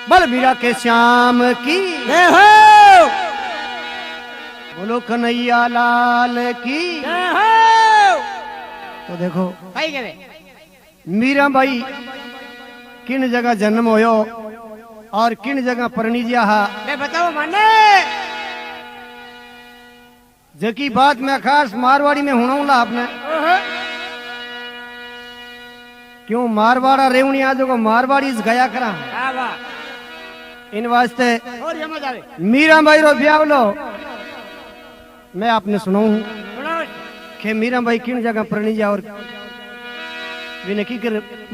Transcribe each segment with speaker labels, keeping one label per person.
Speaker 1: बलबीरा के श्याम की
Speaker 2: जय हो।
Speaker 1: बोलो कन्हैया लाल की
Speaker 2: जय हो।
Speaker 1: तो देखो
Speaker 2: भाई करे
Speaker 1: मीरा बाई किन जगह जन्म होयो और किन जगह परणी हा
Speaker 2: मैं बताओ माने
Speaker 1: जकी बात मैं खास मारवाड़ी में हुणाऊंगा आपने क्यों मारवाड़ा रेवणी आज को मारवाड़ी गया करा इन वास्ते
Speaker 2: और ये मजा आवे
Speaker 1: मीरा बाई रो ब्यावलो मैं आपने सुनाऊं
Speaker 2: सुनाओ
Speaker 1: कि मीरा बाई किन जगह परणी और विने की कर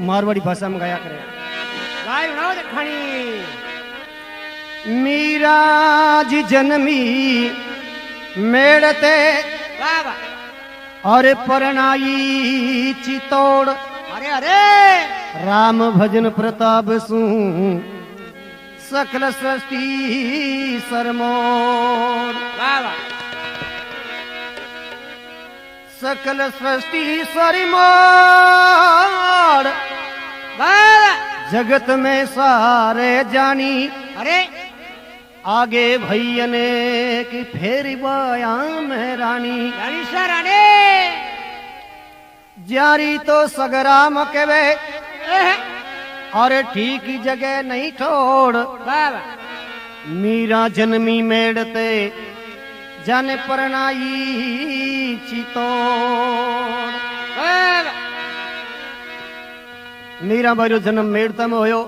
Speaker 1: मारवाड़ी भाषा में गाया करे
Speaker 2: भाई सुनाओ खानी
Speaker 1: मीरा जी जन्मी मेड़ते
Speaker 2: वाह वाह
Speaker 1: और परणाई चितौड़
Speaker 2: अरे अरे
Speaker 1: राम भजन प्रताप सु सकल सृष्टि सरमोड़
Speaker 2: वाह वाह
Speaker 1: सकल सृष्टि सरमोड़
Speaker 2: वाह
Speaker 1: जगत में सारे जानी
Speaker 2: अरे
Speaker 1: आगे भैया ने कि फेरी बया में रानी
Speaker 2: रानी सर अरे
Speaker 1: जारी तो सगराम केवे और ठीक जगह नहीं छोड़
Speaker 2: वाह वाह
Speaker 1: मीरा जन्मी मेड़ते जाने परनाई चितौड़
Speaker 2: वाह वाह
Speaker 1: मीरा बाई रो जन्म मेड़ता में होयो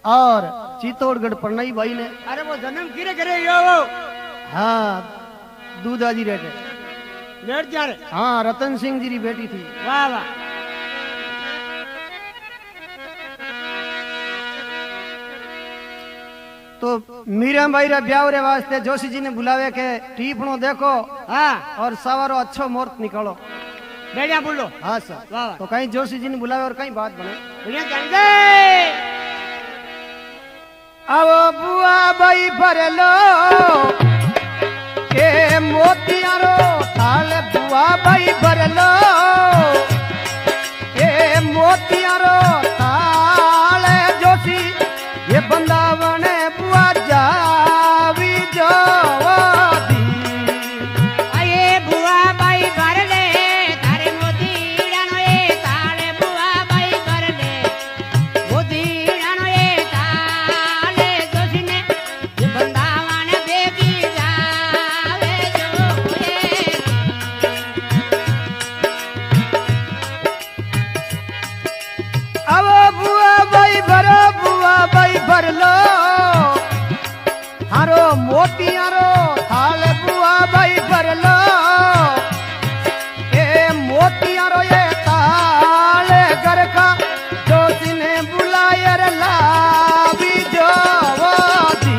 Speaker 1: और चित्तौड़गढ़ परनाई बाई ने
Speaker 2: अरे वो जन्म किरे करे यो वो
Speaker 1: हाँ दूधाजी रहते
Speaker 2: लेट जा रे
Speaker 1: हाँ रतन सिंह जी की बेटी थी
Speaker 2: वाह वाह
Speaker 1: तो मीरा बाई रे ब्याह रे वास्ते जोशी जी ने बुलावे के टीपणो देखो
Speaker 2: हाँ
Speaker 1: और सवारो अच्छो मुहूर्त निकालो
Speaker 2: बढ़िया बोलो
Speaker 1: हाँ सर
Speaker 2: वाह वाह
Speaker 1: तो कहीं जोशी जी ने बुलावे और कहीं बात बने
Speaker 2: बढ़िया जान दे
Speaker 1: अब बुआ बाई भरलो के मोतियारो थाल बुआ बाई भरलो के मोतियारो थाल जोशी ये बंदावन बुआ जावी जोदी
Speaker 2: आये बुआ बाई भर ले तारे मोती डानो ए ताले बुआ बाई भर ले मोती डानो ए ताले जोशीने ये बंदावन देगी जावे जो
Speaker 1: अब बुआ बाई भरो बुआ बाई भरलो हारो मोतियारो थाल बुआ बाई भरलो ए मोतियारो ये ताल घर का जोशी ने बुलायर लावी जोदी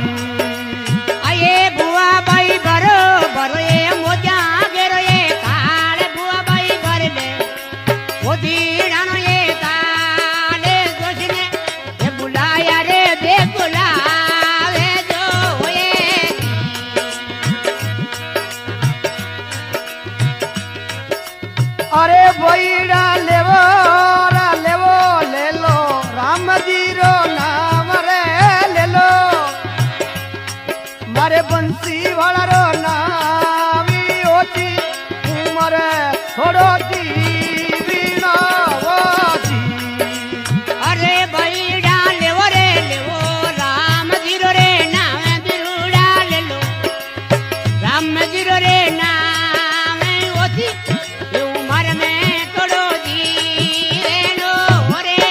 Speaker 2: आये बुआ बाई भरो भरो ये मोजा गेरो ये ताले बुआ बाई भर ले मोती डानो ये ताले जोशीने ये बुलाया रे दे बुलावे जो ये
Speaker 1: अरे बोईड़ा लेवो रा लेवो ले लो राम जी रो नाम रे ले लो मारे बंसी वाला रो नाम ओती उमर थोड़ो दीवीना वाजी
Speaker 2: अरे बईड़ा लेवो रे लेवो राम जीरो रे नाम बिरुड़ा ले लो राम जीरो रे नाम ओती उमर में थोड़ो जी नो रे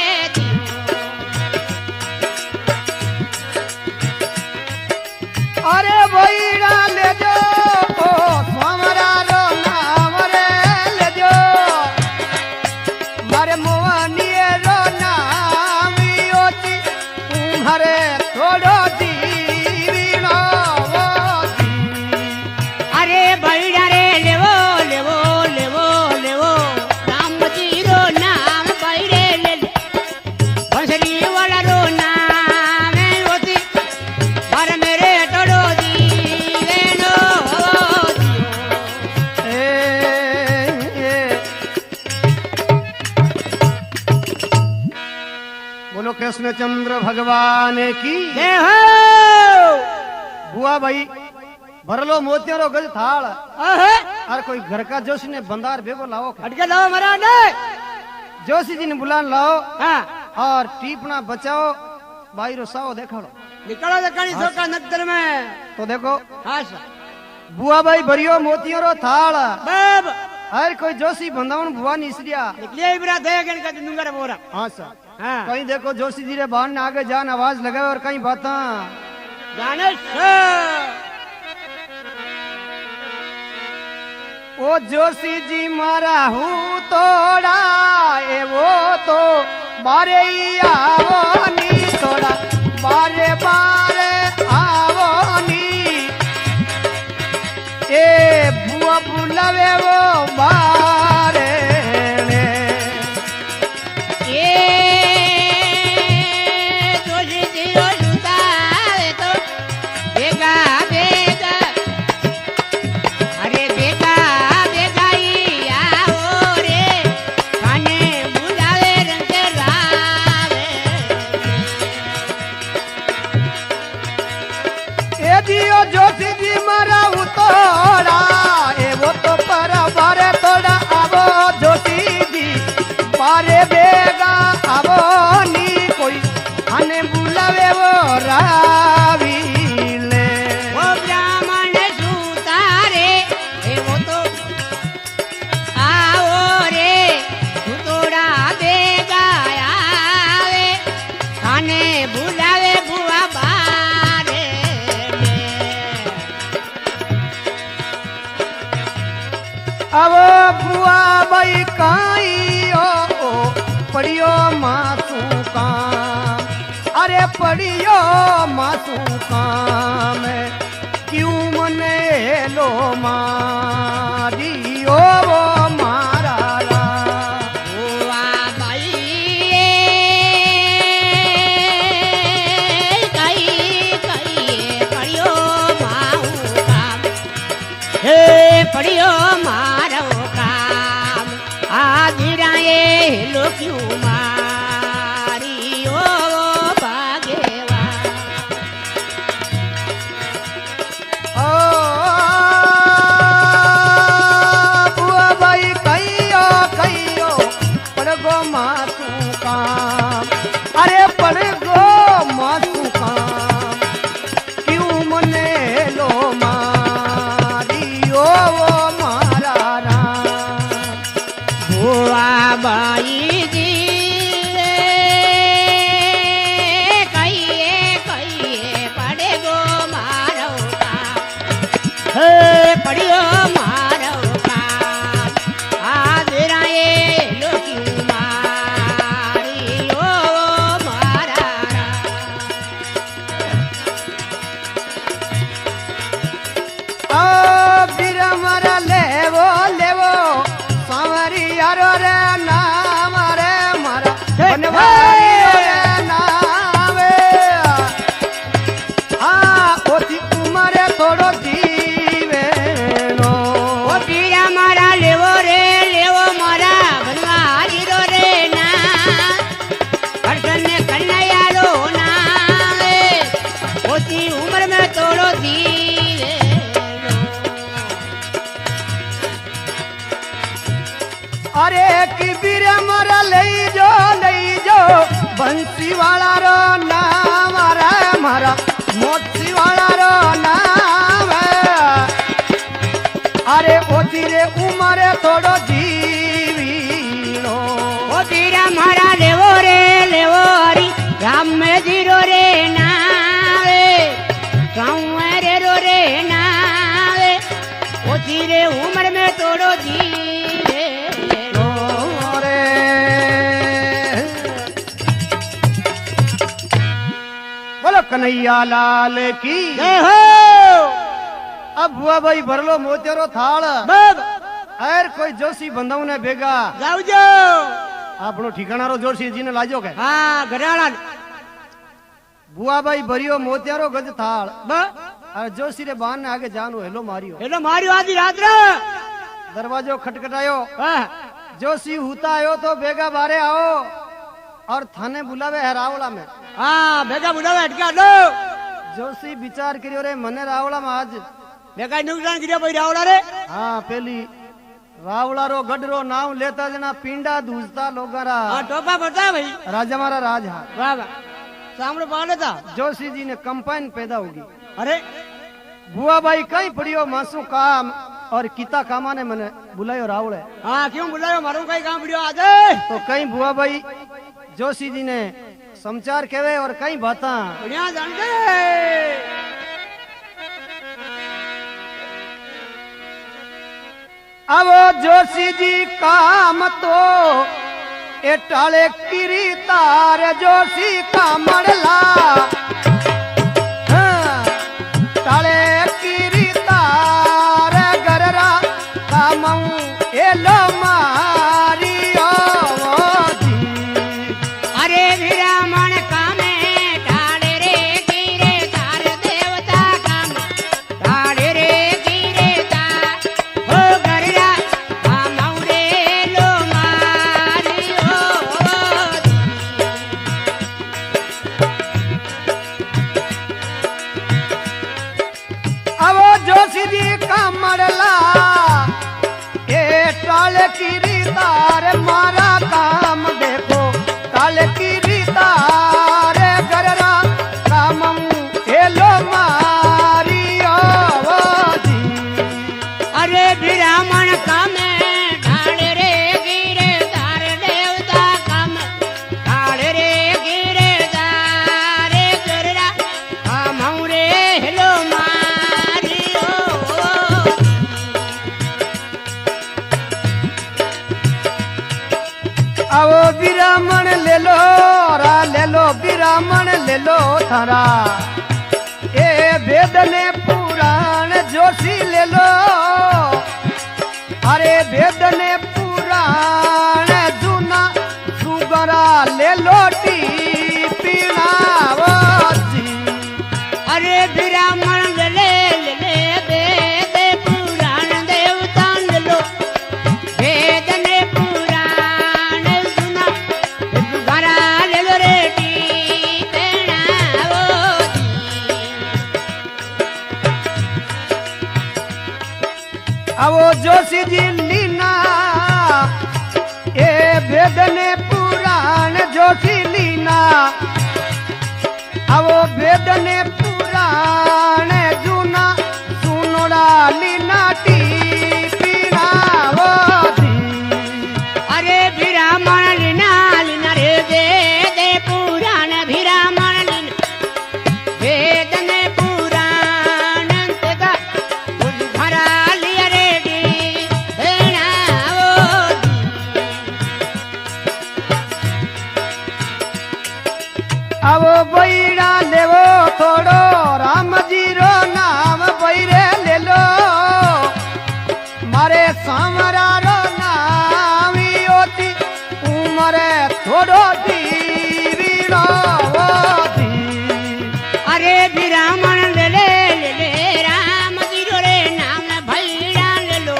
Speaker 1: अरे बोईड़ा बोलो कृष्णचंद्र भगवान की
Speaker 2: जय हो।
Speaker 1: बुआ भाई भरलो मोतियारो गज थाल
Speaker 2: आहे,
Speaker 1: और कोई घर का जोशी ने बंदार बेगो लाओ के।
Speaker 2: हट के लाओ महाराज ने।
Speaker 1: जोशी जी ने बुलान लाओ
Speaker 2: हाँ,
Speaker 1: और टीपना बचाओ भाई रो साओ देखा लो।
Speaker 2: निकलो दकनी सोका नगर में।
Speaker 1: तो देखो
Speaker 2: हाँ सर।
Speaker 1: बुआ भाई भरियो मोतियारो थाल
Speaker 2: बाब
Speaker 1: हर कोई जोशी बंदावन बुआ ने इसलिया
Speaker 2: निकलिए इबरा दे गन का दूंगा रे बोरा।
Speaker 1: हाँ सर।
Speaker 2: हाँ,
Speaker 1: कहीं देखो जोशी जी रे बाहर ने आगे जान आवाज लगाए और कहीं बाता
Speaker 2: जाने सर।
Speaker 1: ओ जोशी जी मारा हूँ तोड़ा ए वो तो बारे ही आवो नी तोड़ा बारे बारे आवो नी ए बुआ बुलावे वो बारे ने
Speaker 2: ये जोशी जी ओ सुतावे तो बेगा बेगा। अरे बेगा बेगा ही आओ रे खाने बुलावे रंग रावे।
Speaker 1: ए दियो जोशी जी मारा हूँ तोड़ा ए वो तो पर बारे तोड़ा आवो जोशी जी बारे बेगा आवो नी कोई आने बुलावे वो रावी ले
Speaker 2: वो ब्राह्मण सुतारे हे वो तो आओ रे सुतोड़ा बेगा आवे खाने बुलावे बुआ बारे में।
Speaker 1: अब बुआ भाई काई ओ पड़ियो मासू काम अरे पड़ियो मासू काम क्यों मने लो मारी ओ वो मारा ला।
Speaker 2: बुआ बाई कई कई पड़ियो माऊ काम हे पड़ियो मारो काम आधिराए लोक्यू मारी ओ भागेवा।
Speaker 1: ओ बुआ भाई कहियो पड़गो मासू काम अरे पड़गो मासू काम क्यों मने लो मारी ओ वो मारा राम।
Speaker 2: बुआ बाई जी कहिए पड़े गो मारो काम हे पड़ियो मारो काम आदराए लोकी मारी ओ मारा
Speaker 1: ओ बीरा मारा लेवो सांवरी यारो रे नाम रे मारा बनवारी रे नाम हाँ ओती उमरे थोड़ो जीवे नो
Speaker 2: ओ पीरा मारा लेवो मारा बनवारी रो रे ना हर्षण कन्हैया रो ना ओती उम्र में तोड़ो दीवे
Speaker 1: अरे की बीरा मारा ले जो बंसी वाला रो नाम रे मारा मोची वाला रो नाम अरे ओती रे उमरे थोड़ो जीवी नो
Speaker 2: ओ पीरा मारा लेवो हरी राम में जीरो रे नावे संवरे रो रे नावे ओती रे उम्र में तोड़ो दीवे
Speaker 1: रे बोलो कन्हैया लाल की
Speaker 2: जय हो।
Speaker 1: अब बुआ भाई भरलो मोतेरो थाल
Speaker 2: बाब
Speaker 1: एर कोई जोशी बंदाऊ ने भेगा
Speaker 2: जाओ जाओ।
Speaker 1: આપણો ઠીકાણારો જોશી જીને લાજો કે
Speaker 2: हाँ घराड़ा
Speaker 1: बुआ भाई भरियो मोतियारो गज थाल
Speaker 2: बा
Speaker 1: और जोशी रे बान ने आगे जानो हेलो मारियो
Speaker 2: हेलो मारी आधी रात रे
Speaker 1: दरवाजो खटखटायो
Speaker 2: वाह
Speaker 1: जोशी हुता आयो तो बेगा बारे आओ और थाने बुलावे है रावला में।
Speaker 2: हाँ भेगा बुलावे हटका दो
Speaker 1: जोशी विचार करियो रे मने रावला में आज
Speaker 2: भेगा नुकसान किया भाई रावला रे।
Speaker 1: हाँ पेली रावला रो गडरो नाव लेता जना पिंडा दूजता लोगारा।
Speaker 2: हाँ टोपा बता भाई
Speaker 1: राजा मारा राज। हाँ
Speaker 2: वाह वाह सामने पाले था
Speaker 1: जोशी जी ने कंपाइन पैदा होगी।
Speaker 2: अरे
Speaker 1: बुआ भाई कहीं पड़ियो मासू काम और किता कामा ने मने बुलायो रावल है।
Speaker 2: हाँ क्यों बुलायो मारू कहीं काम वीडियो आ जाए
Speaker 1: तो कहीं बुआ भाई जोशी जी ने समाचार कहवे और कहीं बाता
Speaker 2: बढ़िया जानते
Speaker 1: अब जोशी जी काम तो एटाले किरी तार जोशी कामड़ला टाले किरी तार गररा कामऊ एलो मारियो जी।
Speaker 2: अरे विरामण कामे टाले रे गिरे तार देवता काम टाले रे गिरे तार हो गररा कामऊ रे लो मारियो
Speaker 1: अब जोशी जी कामड़ला ए टाल किरी तार मारा काम देखो टाल किरी तार गररा कामऊ एलो मारियो जी।
Speaker 2: अरे विरामण कामे टाले रे गिरे तार देवता काम टाले रे गिरे तार गररा कामऊ रे लो मारियो
Speaker 1: आवो विरामण ले लो रा ले लो विरामण ले लो थारा ए वेद ने पुराण जोशी ले लो। अरे वेद ने पुराण जूना सुगरा ले लो टी पीना जी।
Speaker 2: अरे विरामण ले ले वेद पुराण देवता लो वेद ने पुराण सुना घरा ले लो रेडी पेणावो
Speaker 1: आवो जोशी जी लीना ए वेद ने पुराण जोशी लीना आवो वेद ने पुराण जूना सुनोड़ा लीना टी पीना वो जी।
Speaker 2: अरे विरामण लीना लीना रे वेद पुराण विरामण लीना वेद ने पुराण तेगा घरा लिया रेडी पेणावो
Speaker 1: आवो बैरा लेवो थोड़ो राम जी रो नाम बैरे ले लो मारे सामरा रो नाम योती उमरे थोड़ो दीवी रो दी।
Speaker 2: अरे विरामण ले ले राम गिरो रे नाम भैरा ले लो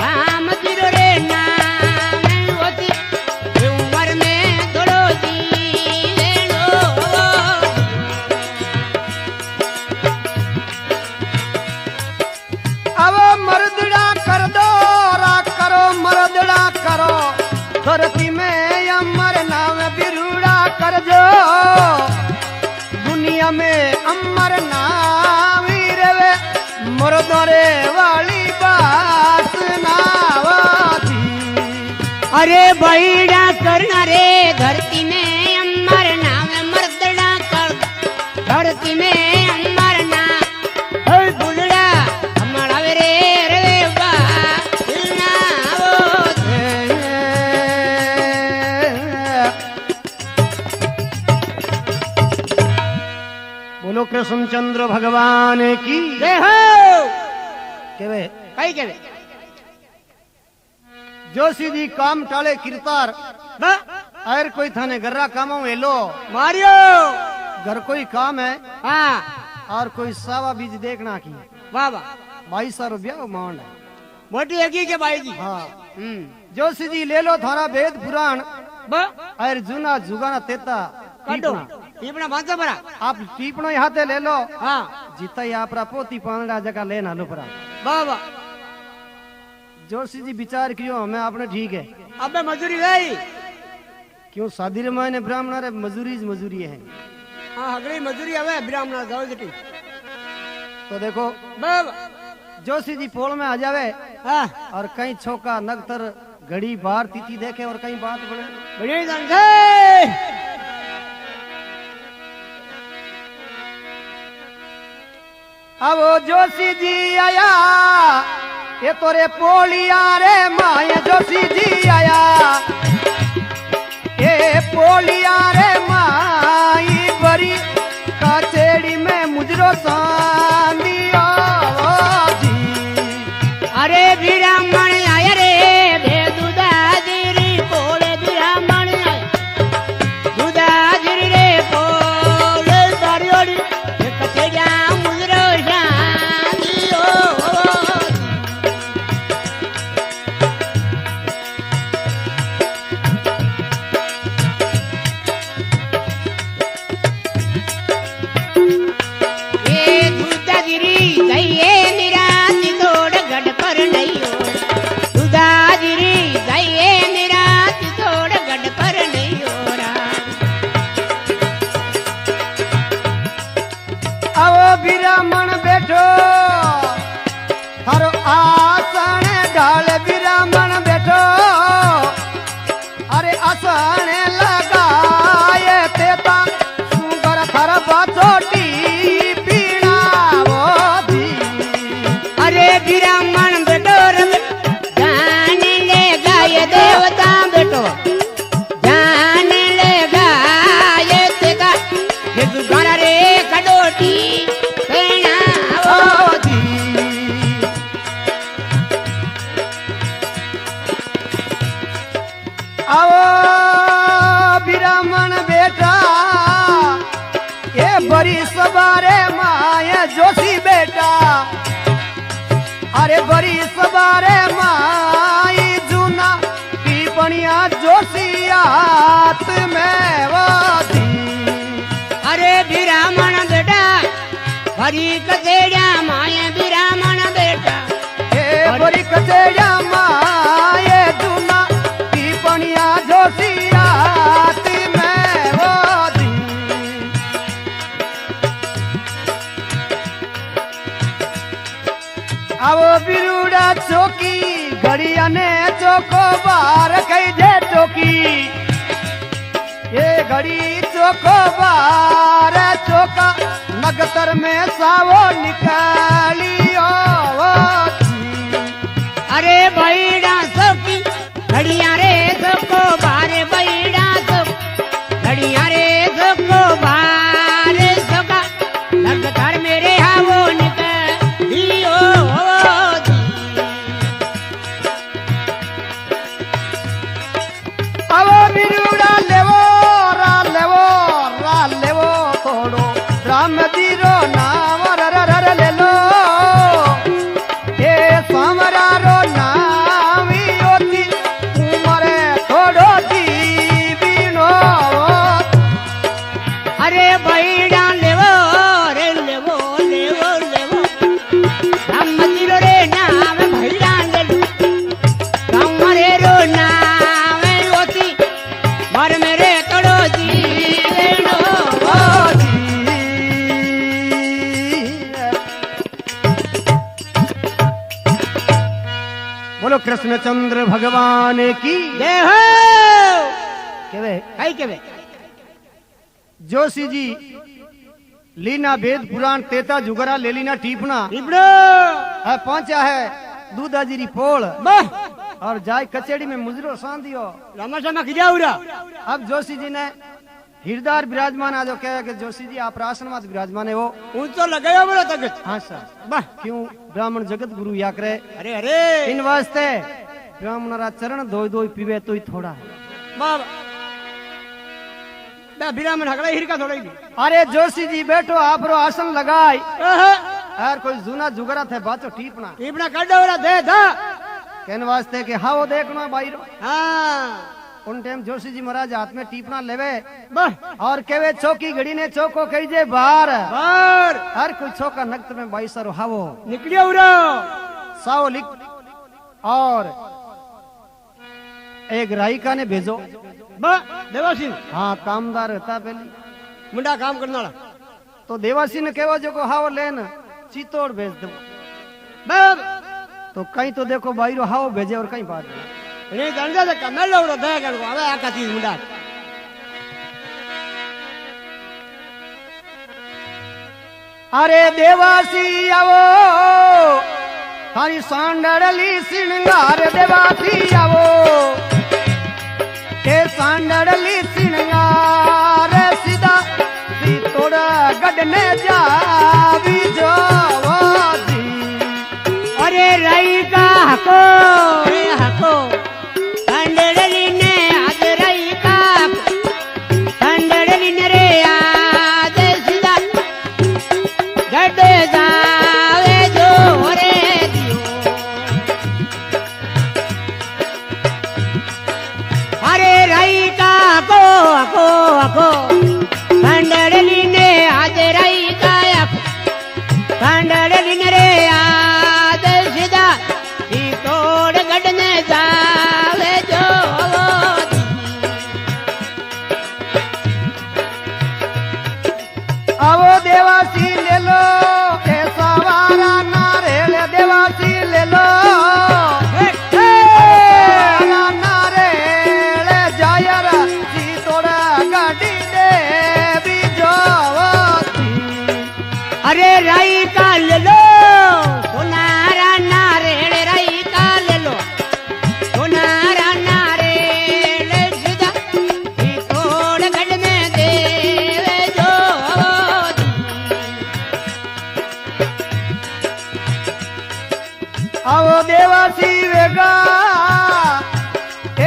Speaker 2: राम गिरो रे नाम होती उमर में थोड़ो दी ले लो
Speaker 1: अब मर्दड़ा कर दो रा करो मर्दड़ा करो धरती में अमर नाम बिरूड़ा कर जो दुनिया में अमर नाम ही रवे मर्दरे वाली बात नावाती।
Speaker 2: अरे भैरा करना रे धरती में अमर नाम मर्दड़ा कर धरती में अमर नाम हर बुलड़ा हमारा रे रे बा नावो
Speaker 1: बोलो कृष्णचंद्र भगवान की
Speaker 2: जय हो
Speaker 1: केवे
Speaker 2: कई के
Speaker 1: जोशी जी काम टाले किरतार
Speaker 2: बा
Speaker 1: और कोई थाने गर्रा कामों में लो
Speaker 2: मारियो
Speaker 1: घर कोई काम है
Speaker 2: हाँ
Speaker 1: और कोई सावा बीज देखना की
Speaker 2: वाह वाह
Speaker 1: 2200 रुपया मांड है।
Speaker 2: मोटी हकी के भाई जी
Speaker 1: हाँ जोशी जी ले लो थारा वेद पुराण
Speaker 2: ब
Speaker 1: अरे जूना जुगाना तेता
Speaker 2: काटो
Speaker 1: टीपना।
Speaker 2: टीपना बांधो परा
Speaker 1: आप टीपणो ही हाथे ले लो
Speaker 2: हाँ
Speaker 1: जीता ही आपरा पोती पांगड़ा जगह लेना लो परा
Speaker 2: बाबा
Speaker 1: जोशी जी विचार कियो हमें आपने ठीक है
Speaker 2: अबे मजूरी गई
Speaker 1: क्यों शादी रे मायने ब्राह्मण रे मजूरी है
Speaker 2: हाँ अगली मजूरी आवे ब्राह्मण जाओ जटी
Speaker 1: तो देखो
Speaker 2: बाबा
Speaker 1: जोशी जी पोल में आ जावे
Speaker 2: हाँ
Speaker 1: और कहीं छोका नगतर घड़ी बाहर तीती देखे और कहीं बात बने
Speaker 2: बढ़िया जान गए
Speaker 1: अब वो जोशी जी आया ये तोरे पोलिया रे माया जोशी जी आया ये पोलिया रे माई बरी कचेड़ी में मुजरो सांदिया जी
Speaker 2: अरे ब्राह्मण आया रे भे दुदाजिरी पोले ब्राह्मण आया दुदाजिरी रे पोले बारियोड़ी कचेड़ा मुजरो शांतियो ये दुदाजिरी गईए निराती तोड़ गढ़ पर नहीं हो दुदाजिरी गईए निराती तोड़ गढ़ पर नहीं हो रहा
Speaker 1: अब ब्राह्मण बैठो थारो आसन ढाल ब्राह्मण बैठो अरे आसन लगाए तेता सुगर थर बाचोटी पीणावो दी
Speaker 2: अरे ब्राह्मण बेटो रे जान ले गाय देवता बेटो जान ले गाय तेगा ये दुगारा रे कडोटी पेणावो
Speaker 1: ओ दी आओ ब्राह्मण बेटा ये बड़ी सवारे माया जोशी बेटा अरे बड़ी सवारे माई जूना पीपणिया जोशी हाथ में वो दी
Speaker 2: अरे ब्राह्मण बेटा हरी कसेड़ा माया ब्राह्मण बेटा
Speaker 1: ये बड़ी कचेड़िया माए जूना पीपणिया जोशी हाथ में वो दी आवो बिरुड़ा चौकी घड़िया ने चौको बार कही दे चौकी ये घड़ी चौको बार चौका नगतर में सावो निकालियो वो जी।
Speaker 2: अरे बैडा सबकी घड़िया रे सबको बारे बैडा सब घड़िया रे सबको बारे सबका लगतार मेरे हावो निकलियो
Speaker 1: आवो बिरुड़ा रा लेवो थोड़ो राम दीरो नाम रर ले लो ये समरा रो नाम योती उमरे थोड़ो दीविनो
Speaker 2: अरे बैडा लेवो रे लेवो लेवो लेवो राम मंदिर रे नाम भैडा ले राम रे रो नाम होती मर मेरे कड़ो जीवेनो
Speaker 1: ओ जी। बोलो कृष्णचंद्र भगवान की
Speaker 2: जय हो
Speaker 1: केवे
Speaker 2: कई केवे
Speaker 1: जोशी जी लीना वेद पुराण तेता जुगरा ले लीना टीपना
Speaker 2: इबड़ो
Speaker 1: है पहुंचा है दूधाजीरी पोल
Speaker 2: बह
Speaker 1: और जाय कचेड़ी में मुजरो सांदियो
Speaker 2: रामा सामा खिजाउरा
Speaker 1: अब जोशी जी ने हिरदार विराजमान आ जो कहे कि जोशी जी आप आसन में विराजमान है वो
Speaker 2: ऊंचो लगायो बड़ो तगत
Speaker 1: हाँ सर
Speaker 2: बह
Speaker 1: क्यों ब्राह्मण जगत गुरु या करे
Speaker 2: अरे अरे
Speaker 1: इन वास्ते ब्राह्मणरा चरण धोई धोई पीवे तो ही थोड़ा है
Speaker 2: बाबा बे ब्राह्मण हगड़ा हिरका थोड़ी
Speaker 1: अरे जोशी जी बैठो आप रो आसन लगाई
Speaker 2: आहा
Speaker 1: यार कोई जूना जुगरा थे बाचो टीपना
Speaker 2: टीपना काढोरा दे दा
Speaker 1: कहने वास्ते कि हाँ वो देखना बाई रो
Speaker 2: हाँ
Speaker 1: उन टाइम जोशी जी महाराज हाथ में टीपना लेवे
Speaker 3: बस
Speaker 1: और केवे चौकी घड़ी ने चौको कही जे बाहर
Speaker 3: बार
Speaker 1: हर कोई चौका नक्त में 22 हावो
Speaker 3: निकलियो उरा
Speaker 1: साओ लिख और एक राइका ने भेजो
Speaker 3: बस देवासी
Speaker 1: हाँ कामदार था पहले
Speaker 3: मुंडा काम करने वाला
Speaker 1: तो देवासी ने केवा जो को हाव लेन चितौड़ भेज दो
Speaker 3: बस
Speaker 1: तो कहीं तो देखो बाईरो हाव भेजे और कहीं बात नहीं
Speaker 3: नहीं दंडा से कमेल उरा दया करो હવે આ કાતી મુંડા
Speaker 1: अरे देवासी आवो थारी सांडली सिंगार देवासी आवो के सांडली सिंगार सीधा सीतोड़ गढ़ने जावी जोवाजी
Speaker 2: अरे रई का हको रे हको कंडली ने आज रई का कंडली ने रे आज सीधा गड जावे जो रे दियो अरे रई का हको हको कंडली ने आज रई का कंडली ने रे आज सीधा ई तोड़ गढ़ने जावे जो
Speaker 1: आवो देवासी ले लो के सवारा नारेल देवासी ले लो सवारा नारेल जायर सीतोड़ गाड़ी देवी जोवासी
Speaker 2: अरे राई का ले लो सोनारा नारेल राई का ले लो सोनारा नारेल सीधा ई तोड़ गढ़ने देवे जो
Speaker 1: आवो देवासी वेगा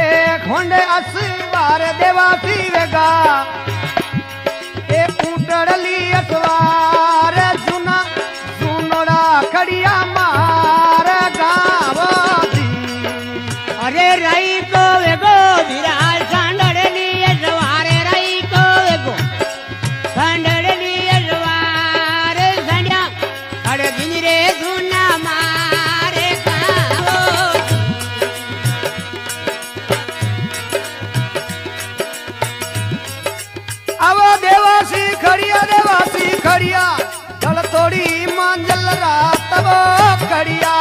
Speaker 1: एक होंडे असवार देवासी वेगा एक ऊटड़ली असवार जुना सुनोड़ा खड़िया मार गावती
Speaker 2: अरे राई को वेगो विराज सांडली सवारे राई को वेगो सांडली सवारे संड्या अरे दिन रे सुना मारे कावो
Speaker 1: आवो देवासी खड़िया चल थोड़ी मांजल रात वो खड़िया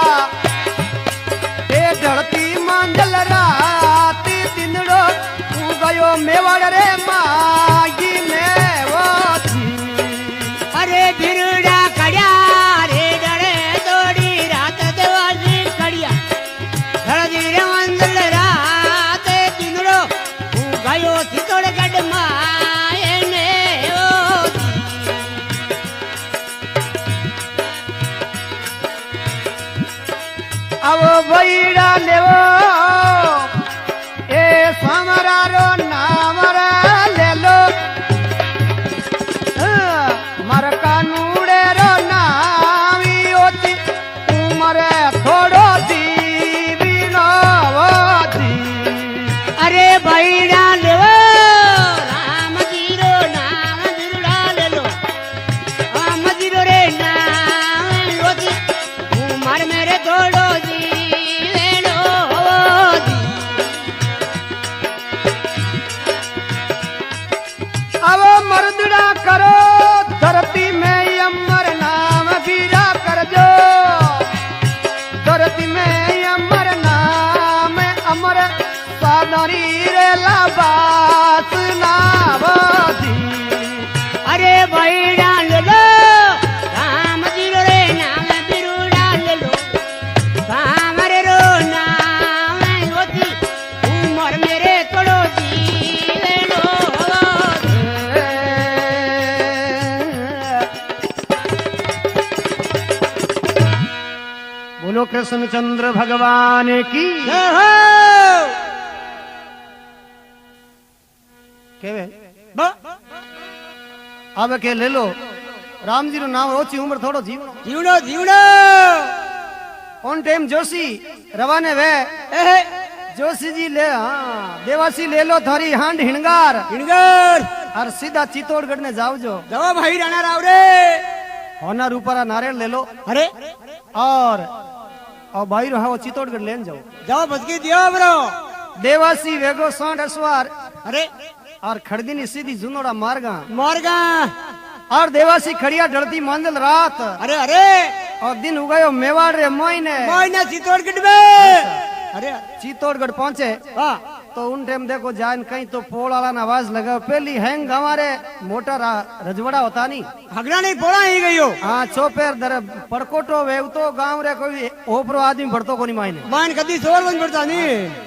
Speaker 1: ए ढलती मांजल रात दिनड़ो तू गयो मेवाड़ रे मागी में वो थी
Speaker 2: अरे बिरुड़ा कड़िया रे डरे दौड़ी रात देवासी कड़िया धड़दी रे मंदल रात दिनड़ो तू गयो सितोड़ गढ़ माए ने ओ
Speaker 1: आवो बैड़ा लेवो ए समरारो नामरा ले लो मर कानूड़े रो नामी ओती उमर थोड़ो जीवी नवती
Speaker 2: अरे बैड़ा लेवो राम जीरो नाम बिरुड़ा ले लो राम जीरो रे नाम लोती उमर मेरे थोड़ो जीवे लो
Speaker 1: अब मर्दड़ा करो धरती में अमर नाम बीरा कर जो धरती में अमर नाम अमर सादरी रे लाबास नावती
Speaker 2: अरे बैड़ा ले लो राम जीरो रे नाम बिरुड़ा ले लो राम रे रो नाम लोती उमर मेरे थोड़ो जीवे लो
Speaker 1: बोलो कृष्णचंद्र भगवान की
Speaker 3: जय हो
Speaker 1: केवे
Speaker 3: बस
Speaker 1: अब के ले लो राम जी रो नाम ओછી उम्र थोड़ो जीवनो
Speaker 3: जीवड़ो जीवड़ो
Speaker 1: ऑन टाइम जोशी रवाने वे
Speaker 3: ए
Speaker 1: जोशी जी ले हाँ देवासी ले लो थारी हांड हिणगार
Speaker 3: हिणगर
Speaker 1: और सीधा चित्तौड़गढ़ ने जाओ जो
Speaker 3: जाओ भाई राणा राव रे
Speaker 1: होना ऊपर नारियल ले लो
Speaker 3: अरे
Speaker 1: और भाई रो वो चित्तौड़गढ़ लेन जाओ
Speaker 3: जाओ बसकी दियो ब्रो
Speaker 1: देवासी वेगो सांड असवार
Speaker 3: अरे
Speaker 1: और खड़दीनी सीधी जुनोड़ा मार्गा
Speaker 3: मार्गा
Speaker 1: और देवासी खड़िया ढलती मंजिल रात
Speaker 3: अरे अरे
Speaker 1: और दिन उगायो मेवाड़ रे मोइने
Speaker 3: मोइना चित्तौड़गढ़ में अरे
Speaker 1: चित्तौड़गढ़ पहुंचे
Speaker 3: वाह
Speaker 1: तो उन टाइम देखो जान कहीं तो पोल वाला आवाज लगा पहली हैंग हमारे मोटर रजवड़ा होता नहीं
Speaker 3: हगड़ा नहीं पोड़ा ही गयो
Speaker 1: हाँ चौपेर दर पड़कोटो वेव तो गांव रे कोई ओपरो आदमी बढ़तो को नहीं मायने
Speaker 3: मान कदी सोर बन पड़ता नहीं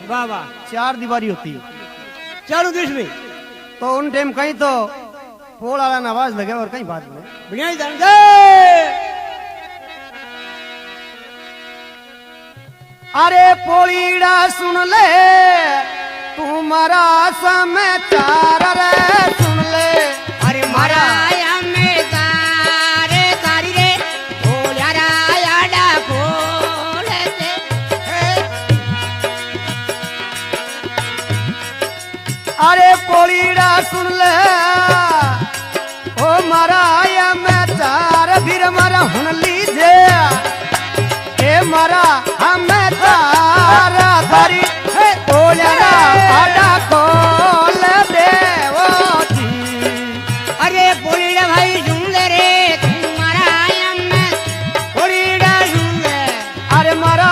Speaker 3: वाह वाह
Speaker 1: 4 दीवारी होती है
Speaker 3: चारों देश में
Speaker 1: तो उन टाइम कहीं तो पोल वाला आवाज लगे और कहीं बात नहीं
Speaker 3: बढ़िया ही जान दे
Speaker 1: अरे पोलीड़ा सुन ले तुम्हारा समाचार रे सुन ले
Speaker 2: अरे मारा में तारे तारी रे बोलिया राया डा खोले से
Speaker 1: अरे पोलीड़ा सुन ले ओ मारा में चार फिर मारा हुन लीजे ए मारा हमें तारा तारी बोलिया आडा खोल देवो जी
Speaker 2: अरे बोलिया भाई सुन ले रे तुम्हारा में बोलिया सुन ले
Speaker 1: अरे मारा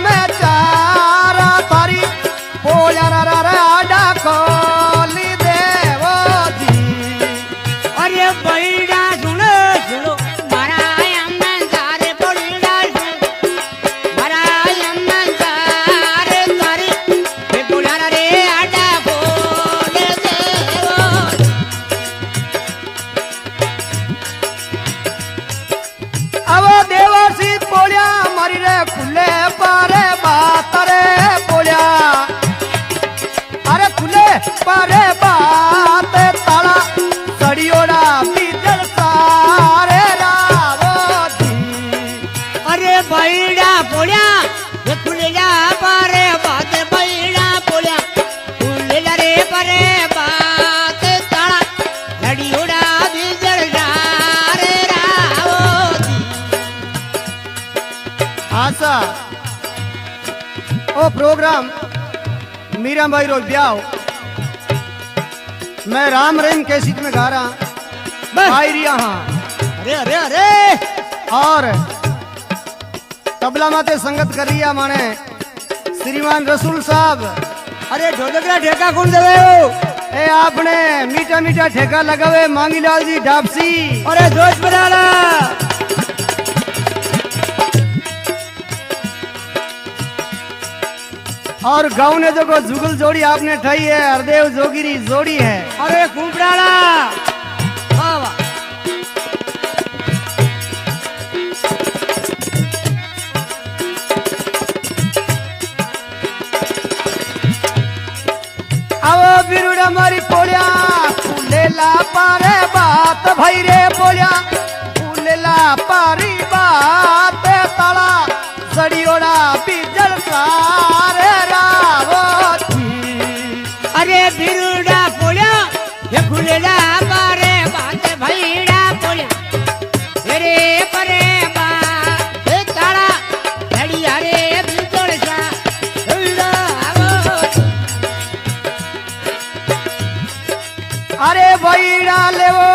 Speaker 1: में चारा तारी बोलिया आडा खोल देवो जी
Speaker 2: अरे बैठा सुनो सुनो मारा में तारे बोलिया मारा में तारे तारी बोलिया रे आडा खोले देवो
Speaker 1: अब देवासी बोलिया मारी रे खुले पारे बात रे बोलिया अरे खुले पारे बात ताला सड़ियोड़ा बीजल सारे रावो जी
Speaker 2: अरे बैडा पोल्या ये खुलेला पारे बात बैडा पोल्या खुलेला रे पारे बात ताळा लडी उडा बिजर रे रावो
Speaker 1: आशा ओ प्रोग्राम मीरा भाई रो ब्याह मैं राम रहीम कैसेट में गा रहा आई रिया हाँ
Speaker 3: अरे अरे अरे
Speaker 1: और तबला माते संगत कर रिया माने श्रीमान रसूल साहब
Speaker 3: अरे ढोलकरा ठेका कौन देवे हो
Speaker 1: ए आपने मीठा मीठा ठेका लगावे मांगीलाल जी डापसी
Speaker 3: अरे जोश बनाना
Speaker 1: और गाँव ने जो को जुगल जोड़ी आपने ठाई है हरदेव जोगिरी जोड़ी है
Speaker 3: अरे कुंपड़ाला वाह वाह
Speaker 1: अब बिरुड़ा मारी पोलिया फूलेला पारे बात भाई रे पोलिया फूलेला पारी बात ताला सड़ियोड़ा बीजल सारे रावो
Speaker 2: अरे बिरुडा पोल्या ये खुलेला पारे बात भैडा पोल्या रे परे बात ताळा लडी अरे बिजर सा
Speaker 1: अरे बैड़ा लेवो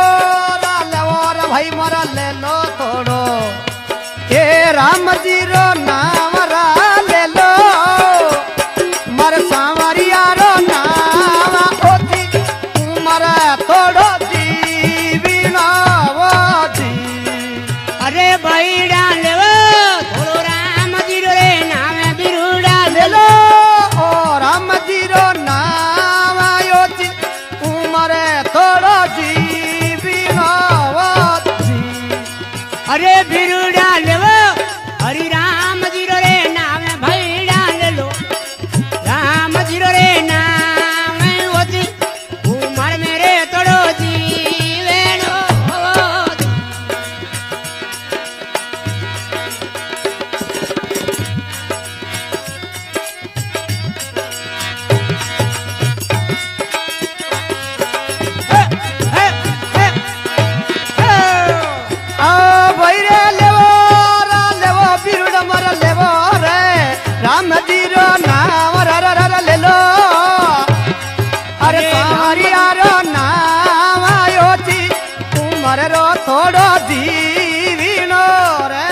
Speaker 1: થોડો જીવીનો રે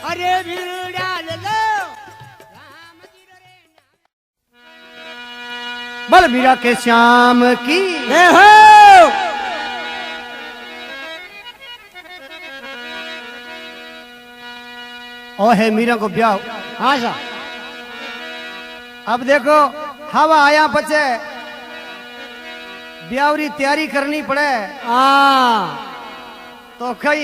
Speaker 2: અરે ભીરુડા લેલો રામજી રે
Speaker 1: बल मीरा के श्याम की
Speaker 3: જય હો
Speaker 1: ओ है मीरा को ब्याह
Speaker 3: હા સા
Speaker 1: अब देखो हवा आया पचे ब्यावरी तैयारी करनी पड़े
Speaker 3: હા
Speaker 1: तो कई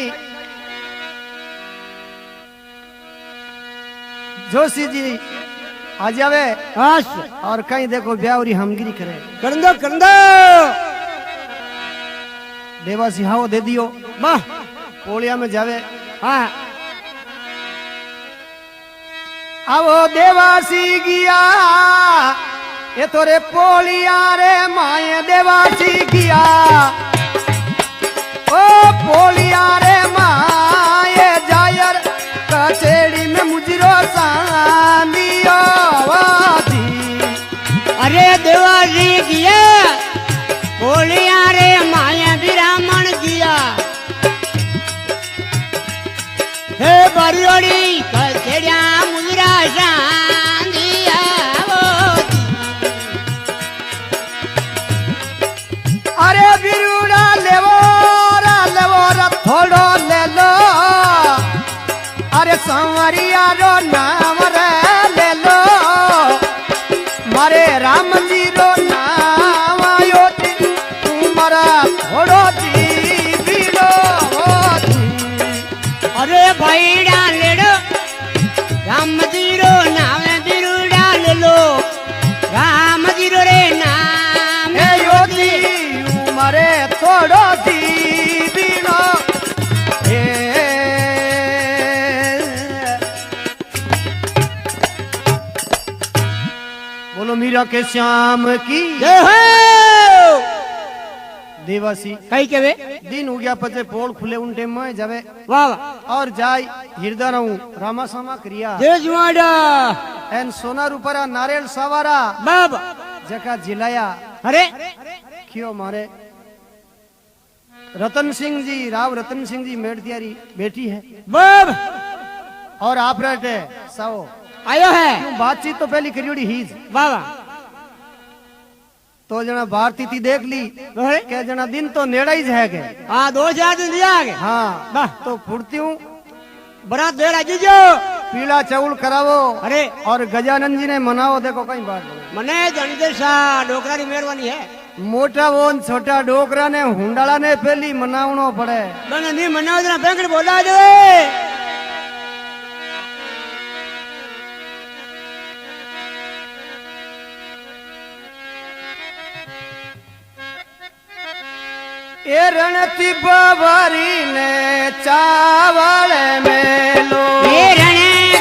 Speaker 1: जोशी जी आ जावे
Speaker 3: હા સા
Speaker 1: और कहीं देखो ब्यावरी हमगिरी करे
Speaker 3: કર દો
Speaker 1: देवासी हाओ दे दियो
Speaker 3: વાહ
Speaker 1: पोलिया में जावे
Speaker 3: હા
Speaker 1: आवो देवासी गिया ये तोरे पोलिया रे माए देवासी गिया ओ पोलिया रे माए जायर कचेड़ी में मुजरो सांदियो वादी
Speaker 2: अरे देवाजी किया बोलिया रे माया ब्राह्मण किया हे बरियोड़ी कचेड़िया मुजरा शांदिया
Speaker 1: अरे बिरुड़ा लेवो रा थोड़ो ले लो अरे संवरिया रो नाम रे ले लो मारे राम जी रो नाम आयो तुम्हारा थोड़ो जी बिरो
Speaker 2: अरे भाईड़ा लेडो राम जीरो नाम बिरुड़ा ले लो राम जीरो रे नाम
Speaker 1: हे योगी मारे थोड़ो जी बिरो बोलो मीरा के श्याम की
Speaker 3: જય હો
Speaker 1: देवासी
Speaker 2: कई के वे
Speaker 1: दिन हो गया पचे पोल खुले उन टाइम में जावे
Speaker 2: वाह वाह
Speaker 1: और जाय हृदय रहूं रामा सामा क्रिया
Speaker 3: જય જુવાડા
Speaker 1: एन सोना रूपरा नारियल सवारा
Speaker 3: બાબા
Speaker 1: जका जिलाया
Speaker 2: अरे
Speaker 1: क्यों मारे रतन सिंह जी राव रतन सिंह जी मेड़तियारी बेटी है
Speaker 3: બાબા
Speaker 1: और आप रहते साओ
Speaker 3: આયો હે
Speaker 1: क्यों बातचीत तो पहली करियोड़ी हीज
Speaker 3: વાહ વાહ
Speaker 1: तो जना भारती थी देख ली
Speaker 3: અરે
Speaker 1: के जना दिन तो नेड़ा ही है के
Speaker 3: હા 2000 दिन दिया आगे
Speaker 1: हाँ
Speaker 3: वाह
Speaker 1: तो फुड़ती हूँ
Speaker 3: बरात देर आजी जो
Speaker 1: पीला चावल करावो
Speaker 3: अरे
Speaker 1: और गजानंद जी ने मनाओ देखो कहीं बात नहीं।
Speaker 3: મને જણદેર શાહ ડોકરાની મહેરબાની હે
Speaker 1: मोटा वो न छोटा डोकरा ने हुंडाला ने पहली मनावनो पड़े
Speaker 3: મને ની મનાવદરા બેંકડી બોલા દે
Speaker 1: ए रणती बावरी ने चावल में लो
Speaker 2: रण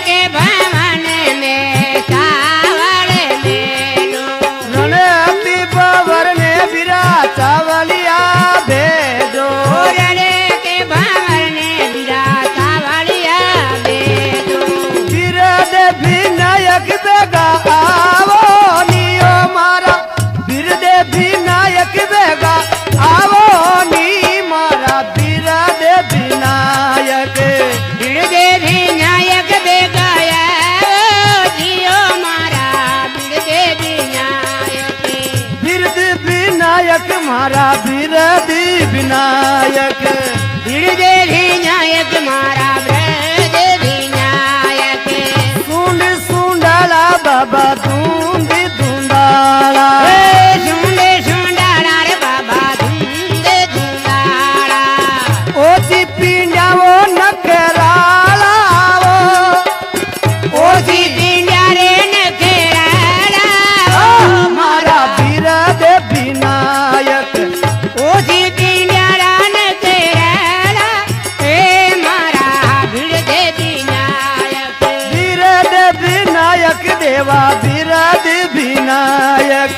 Speaker 2: के भवन में चावल ले लो
Speaker 1: रणती बावर ने बिरा चावलिया भेजो
Speaker 2: रण के भवन में बिरा चावलिया दे दो
Speaker 1: बिरद विनायक बेगा आवो नियो मारा बिरद विनायक बेगा आवो नी मारा बिरद विनायक
Speaker 2: बिरदे विनायक बेगाया जियो मारा बिरदे विनायक
Speaker 1: बिरद विनायक मारा बिरद विनायक
Speaker 2: बिरदे विनायक मारा बिरदे विनायक
Speaker 1: सुंड सुंडाला बाबा धूंद धुंडाला
Speaker 2: झुंडे झुंडाड़ा रे बाबा झुंडे झुंडाड़ा
Speaker 1: ओची पिंडा वो नकराला वो
Speaker 2: ओसी पिंडा रे नखेराड़ा
Speaker 1: मारा बिरद विनायक
Speaker 2: ओसी पिंडा रा नखेराड़ा ए मारा बिरदे विनायक
Speaker 1: बिरद विनायक देवा बिरद विनायक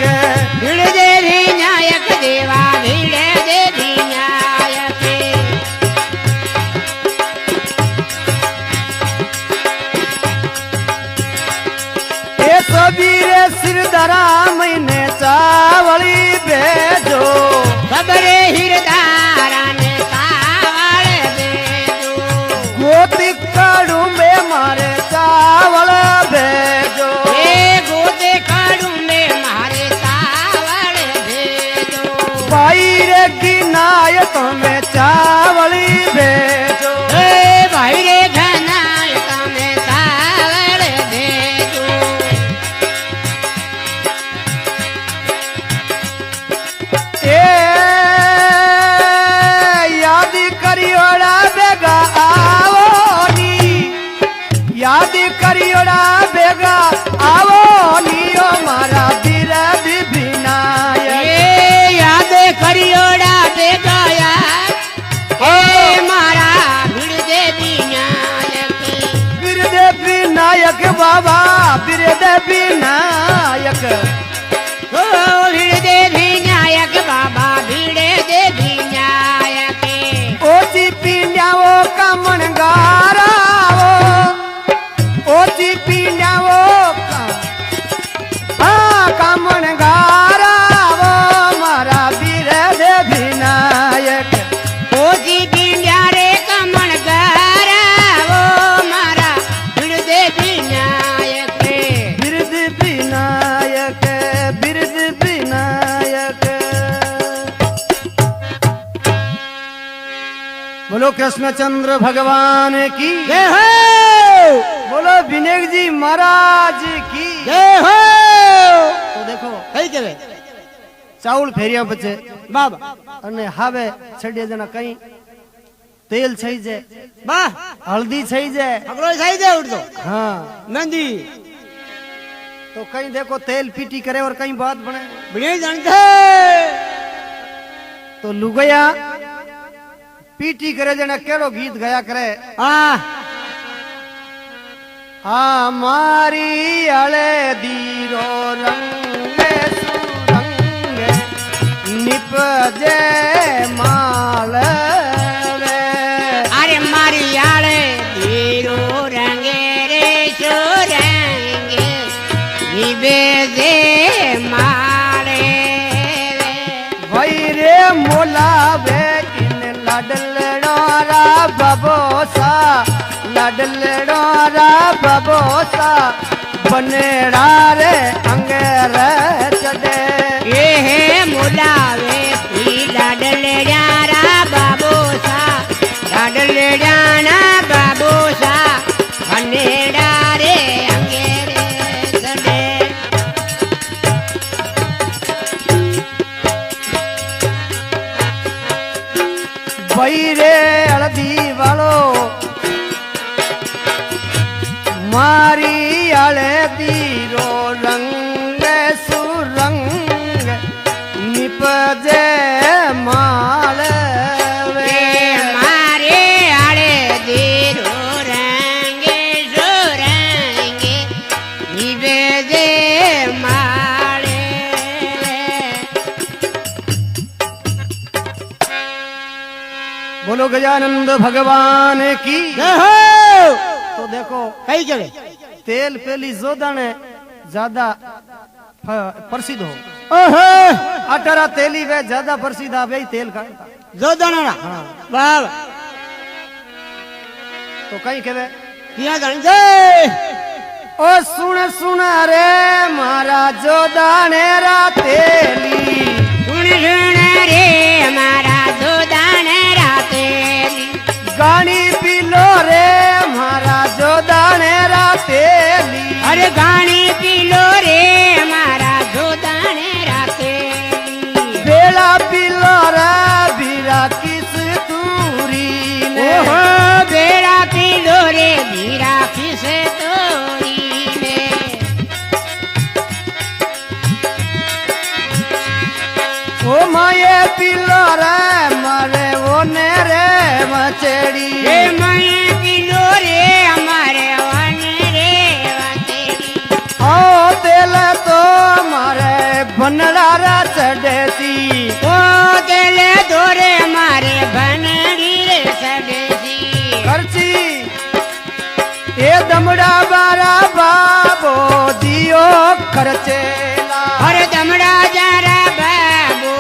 Speaker 1: તમે ચાવળી ભેજો
Speaker 2: એ ભાઈ રે ઘનાય તમે ચાવળ ભેજો
Speaker 1: એ યાદ કરિયોડા ભેગા આવો ની યાદ કરિયોડા ભેગા આવો નીઓ મારા બિરદ વિનાયક
Speaker 2: એ યાદ કરિયોડા ભેગાયા એ મારા ભીડ વિનાયક
Speaker 1: બિરદ વિનાયક બાબા બિરદ વિનાયક
Speaker 2: ઓ ભીડ વિનાયક બાબા ભીડ વિનાયક
Speaker 1: ઓછી પીન્યાઓ કામણગારાઓ ઓછી પીન્યાઓ કામણગારાઓ મારા બિરદ વિનાયક
Speaker 2: ઓજી પિંડ્યા રે કમણ ગારાવો મારા ભીડ વિનાયક
Speaker 1: બિરદ વિનાયક બિરદ વિનાયક બોલો કૃષ્ણચંદ્ર ભગવાન કી
Speaker 3: જય હો
Speaker 1: બોલો વિનેકજી મહારાજ કી
Speaker 3: જય હો
Speaker 1: તો દેખો
Speaker 3: કઈ કેવે
Speaker 1: ચાઉલ ફેર્યા પછી
Speaker 3: બાબા
Speaker 1: અને હવે છડિયા જણા કઈ તેલ થઈ જાય
Speaker 3: બા
Speaker 1: હલ્દી થઈ જાય
Speaker 3: અગરો સાઈ દે ઉડતો
Speaker 1: हाँ
Speaker 3: નંદી
Speaker 1: तो कहीं देखो तेल पीटी करे और कहीं बात बने
Speaker 3: બને જાણતે
Speaker 1: तो लुगया पीटी करे जना केड़ो गीत गया करे
Speaker 3: આ
Speaker 1: हमारी अले दीरो रंग सुरंग निपजे माल रे
Speaker 2: અરે મારી આળે ધીરો રંગે રે સુરંગે નિબે દે માળે
Speaker 1: भाई रे मोलावे इन लाडलड़ो रा बबोसा लाडलड़ो रा बबोसा बनेड़ा रे अंगेर चढ़े
Speaker 2: એ હે મુલાવે પી લાડલેડાના બાબોસા લાડલેડાના બાબોસા અનેડા રે અંગેરે સડે
Speaker 1: भाई रे हल्दी वालो मारी हल्दी रो रंग सुरंग निपजे माल वे
Speaker 2: મારે આળે ધીરો રંગે સુરંગે નિવે દે માળે
Speaker 1: बोलो गजानंद भगवान की
Speaker 3: જય હો
Speaker 1: तो देखो
Speaker 3: કઈ કેવે
Speaker 1: तेल पेली जोदा ने ज्यादा प्रसिद्ध हो
Speaker 3: ઓહો
Speaker 1: अठारह तेली वे ज्यादा प्रसिद्ध आवे तेल का
Speaker 3: જોદાણા બાબા
Speaker 1: तो कहीं कहे
Speaker 3: ત્યાં જાણતે
Speaker 1: ओ सुन सुन रे मारा जोदा ने रा तेली
Speaker 2: સુણ સુણ રે મારા જોદાન રાતેલી
Speaker 1: गानी पीलो रे मारा जोदा ने रा तेली
Speaker 2: અરે ગાણી પીલો રે મારા જોદાન રાતેલી
Speaker 1: बेला पीलो रे बीरा किस तूरी ने
Speaker 2: ઓહો બેડા પીલો રે બીરા ખિસે તોરીને
Speaker 1: ओ माये पीलो रे मारे ओने रे मचेड़ी
Speaker 2: એ મય પીલો રે અમારે વન રે વાતેડી
Speaker 1: ओ तेल तो मारे बनड़ा रा चढ़ेती
Speaker 2: ઓ તેલે દોરે મારે ભનડી રે સડેસી
Speaker 1: करची ए दमड़ा बारा बाबो दियो खर्चेला
Speaker 2: હર દમડા જરા બાબુ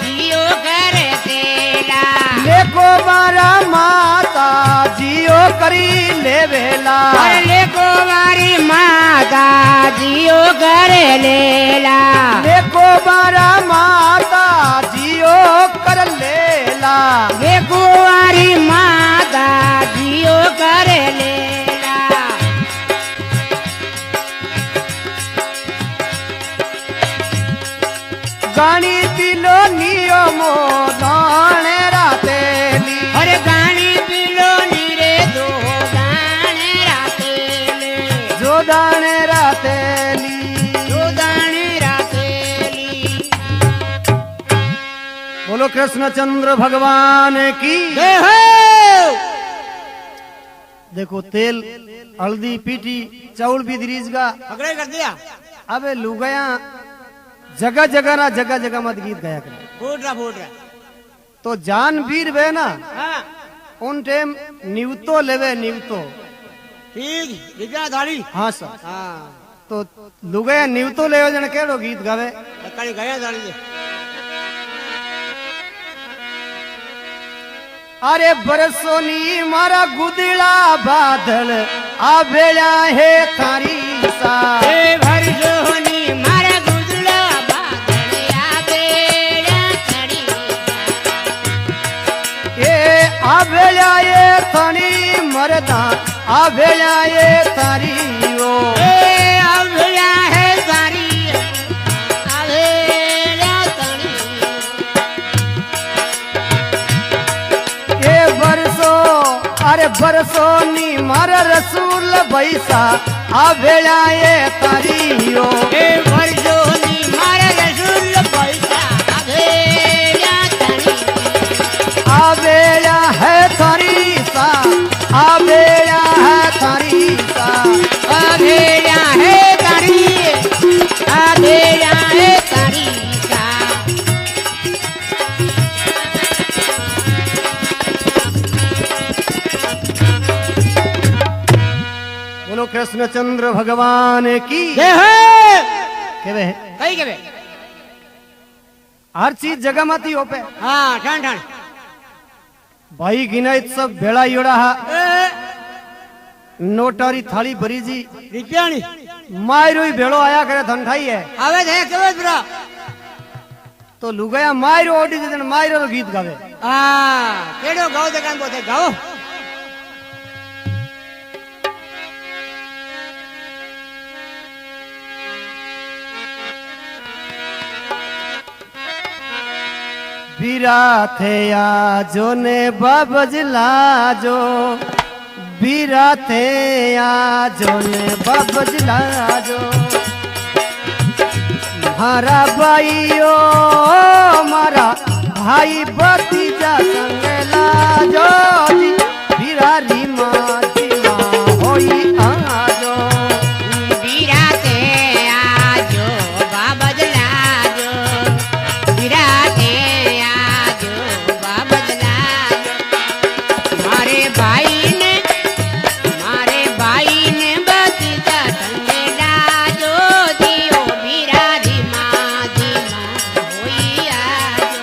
Speaker 2: જીઓ કરે તેલા
Speaker 1: लेको बारा माता जियो करी लेवेला
Speaker 2: હર લેકો મારી માતા જીઓ કરે લેલા
Speaker 1: लेको बारा माता जियो कर लेला बोलो कृष्णचंद्र भगवान की।
Speaker 3: जय हो।
Speaker 1: देखो तेल हल्दी पीटी चाउल भी दरीजगा
Speaker 3: पकड़े कर दिया।
Speaker 1: अबे लुगाया जगह जगह ना जगह जगह मत गीत गाया करे।
Speaker 3: फूट रहा
Speaker 1: तो जान वीर वे ना
Speaker 3: हाँ
Speaker 1: उन टाइम निवतो लेवे निवतो।
Speaker 3: ठीक दिव्या थाली
Speaker 1: हाँ सर।
Speaker 3: हाँ
Speaker 1: तो लुगाया निवतो लेवे जने केड़ो गीत गावे।
Speaker 3: कड़ी गया थाली से
Speaker 1: अरे बरसोनी मारा गुदड़ा बादल आ भेड़ा है थारी सा।
Speaker 2: ए भरसोनी मारा गुदड़ा बादल आ बेड़ा खड़ी।
Speaker 1: ए आ भेड़ा ये थारी मरदा आ भेड़ा ये थारी ओ।
Speaker 2: ए अभला है सारी अभेड़ा तड़ी।
Speaker 1: ए बरसो अरे बरसोनी मारा रसूल बैसा आ भेड़ा ये थारी ओ।
Speaker 2: ए भरसोनी मारा रसूल पैसा अभेड़ा तड़ी।
Speaker 1: आ भेड़ा है थारी सा आ भेड़ा है थारी सा।
Speaker 2: अभेड़ा है तड़ी अभेड़ा है तड़ी का।
Speaker 1: बोलो कृष्णचंद्र भगवान की।
Speaker 3: जय हो।
Speaker 1: केवे
Speaker 3: कई के बे
Speaker 1: हर चीज जगह मती हो पे
Speaker 3: हाँ ठंड ठंड
Speaker 1: भाई गिनाइत सब भेड़ा योड़ा हा नोटारी थाली भरी जी
Speaker 3: रिपियाणी
Speaker 1: मायरो ही भेड़ो आया करे धनठाई है।
Speaker 3: आवे थे केवे बुरा
Speaker 1: तो लुगाया मायरो ओडी दे मायरो रो गीत गावे।
Speaker 3: हाँ केड़ो गाओ दुकान बोते गाओ।
Speaker 1: बीरा थे आजो ने बाबज लाजो बीरा थे आजो ने बाबज लाजो। मारा भाईयो मारा भाई भतीजा संग लाजो जी बीरा री माँ जीवा होई आजो।
Speaker 2: बिराते आजो बाबजला जो बिराते आजो बाबजला जो। मारे भाई ने बतीजा संगे लाजो दियो बिरारी माँ दी माँ होई आजो।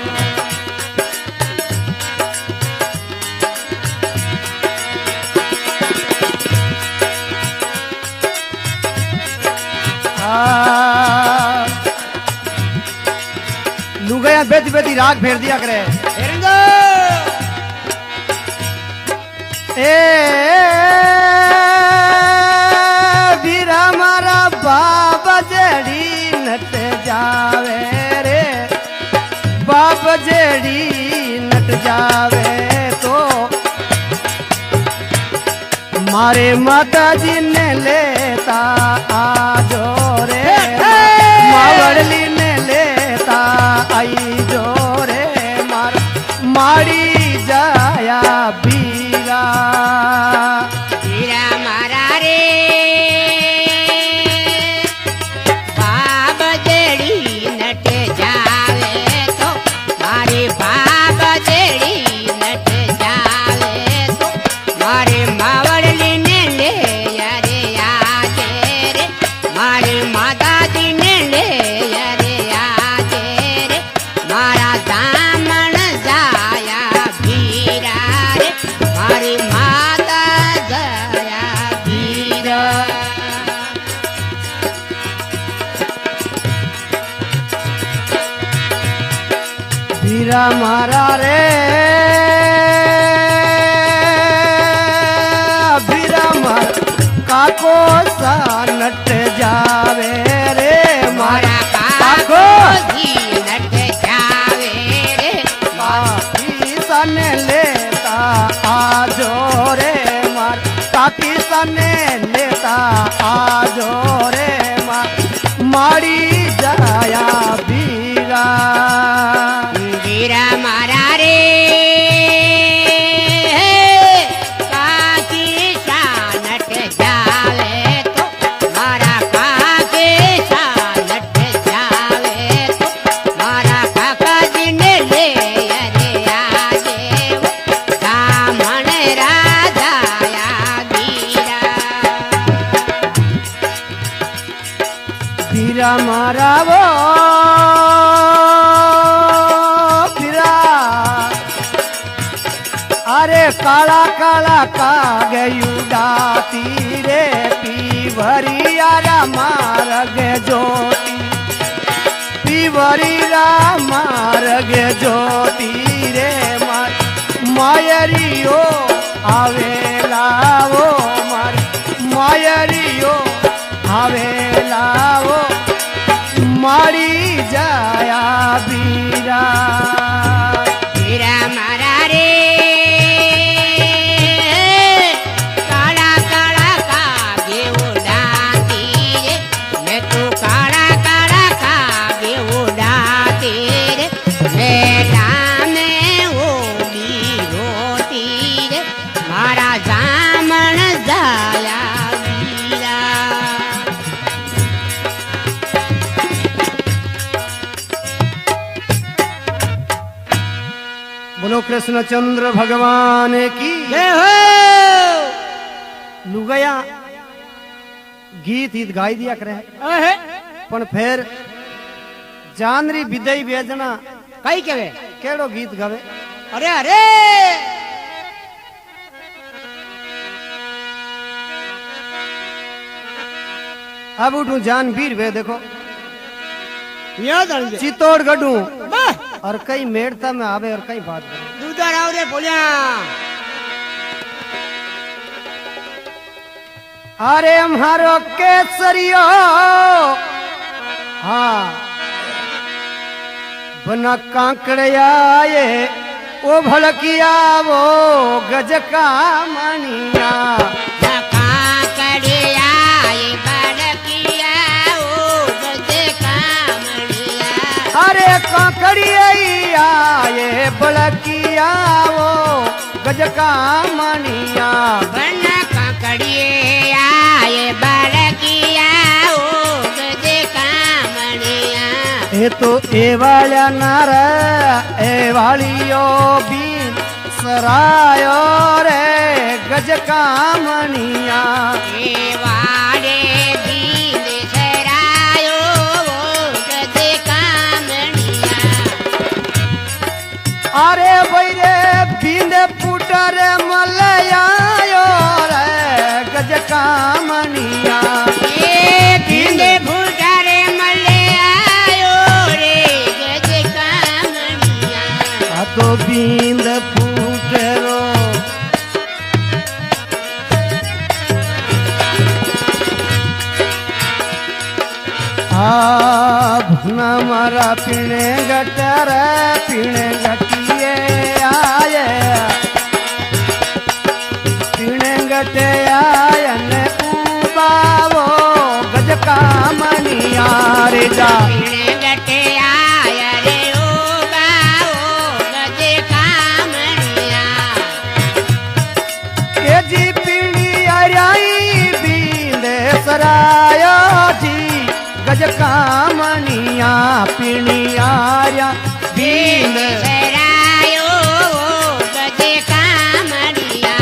Speaker 1: लुगाया बेदी बेदी राग फेर दिया करे।
Speaker 3: एरंगो
Speaker 1: ए बीरा मारा बाबा जेड़ी नट जावे रे बाबा जेड़ी नट जावे तो मारे माता जी ने लेता आजो रे मावड़ली ने लेता आई जो रे मारी जाया बीरा।
Speaker 2: बीरा मारा रे बाब जेड़ी नट जावे तो मारे बाब जेड़ी नट जावे तो मारे मावड़ली ने ले अरे आजे रे मारे माता जी ने ले अरे आजे रे मारा दामन जाया बीरा रे मारी माता गया बीरा।
Speaker 1: बीरा मारा रे बीरा मार काको सा नट जावे रे मारा
Speaker 2: मारा
Speaker 1: काको
Speaker 2: जी नट जावे रे
Speaker 1: काकी सन लेता आजो रे मार काकी सन लेता आजो रे मार मारी जाया बीरा।
Speaker 2: बीरा
Speaker 1: अरे काला काला काग उडाती रे पीवरिया मार्ग ज्योति पीवरिया मार्ग ज्योति रे मायरियो आवेला वो मार मायरियो आवेला वो मारी जाया बीरा
Speaker 2: हीरा मारा रे काला काला कागे उड़ाती रे मैं तो काला काला कागे उड़ाती रे बेटा में ओली रोती रे मारा जामन जाया बीरा
Speaker 1: बोलो कृष्णचंद्र भगवान की
Speaker 3: जय हो
Speaker 1: लुगया गीत ईद गाई दिया करे
Speaker 3: अहे
Speaker 1: पण फिर जानरी विदई वेजना
Speaker 3: कई केवे
Speaker 1: केड़ो गीत गावे
Speaker 3: अरे अरे
Speaker 1: अब उठू जान वीर वे देखो
Speaker 3: याद आ गया
Speaker 1: चित्तौड़गढ़
Speaker 3: बस
Speaker 1: और कई मेड़ता में आवे और कई बात करे
Speaker 3: दूधा राव रे बोलिया
Speaker 1: अरे हमारो केसरियो हाँ बना कांकड़िया ये ओ भड़किया वो गज का मनिया
Speaker 2: काकड़िया ये बड़किया ओ गजे कामड़िया
Speaker 1: अरे कांकड़िया ये भड़किया वो गज का मनिया
Speaker 2: बना काकड़िया ये बड़किया ओ गजे कामड़िया
Speaker 1: ये तो ए वाला नार ए वालियो बीन सरायो रे गज का मनिया
Speaker 2: ए वाड़े दीन सरायो ओ गजे कामड़िया
Speaker 1: अरे बैरे बींद पुटर मलयायो रे गज का मनिया
Speaker 2: ए दीने भूटारे मले आयो रे गजे कामड़िया
Speaker 1: आ तो बींद पुटरो आ भुना मारा पीने गटर पीने गटिए आए पीने गटे आयन उबावो गज का मनिया रे जा
Speaker 2: पीने गटे आया रे ओ बाओ गजे कामड़िया
Speaker 1: के जी पीणी आराई बींदे सरायो जी गज का मनिया पीणी आर्या
Speaker 2: दीन
Speaker 1: बींद
Speaker 2: सरायो ओ गजे कामड़िया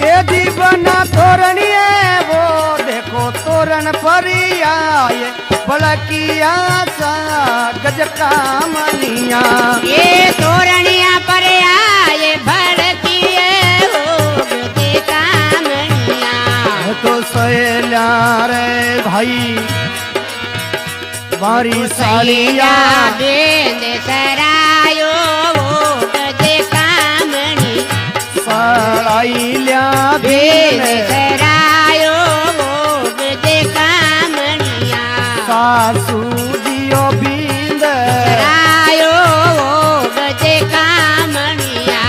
Speaker 1: ये जीवना तोरणिए वो देखो तोरण परी आए बड़किया सा गज का मनिया
Speaker 2: ये तोरणिया पर आए भड़किए ओ गजे कामड़िया
Speaker 1: तो सहेला रे भाई बारी सालिया
Speaker 2: बेंद सरायो ओ गजे कामड़ी
Speaker 1: सराइल्या
Speaker 2: बेंद
Speaker 1: बीन
Speaker 2: सरायो ओ गजे कामड़िया
Speaker 1: सासू जियो बींद
Speaker 2: सरायो ओ गजे कामड़िया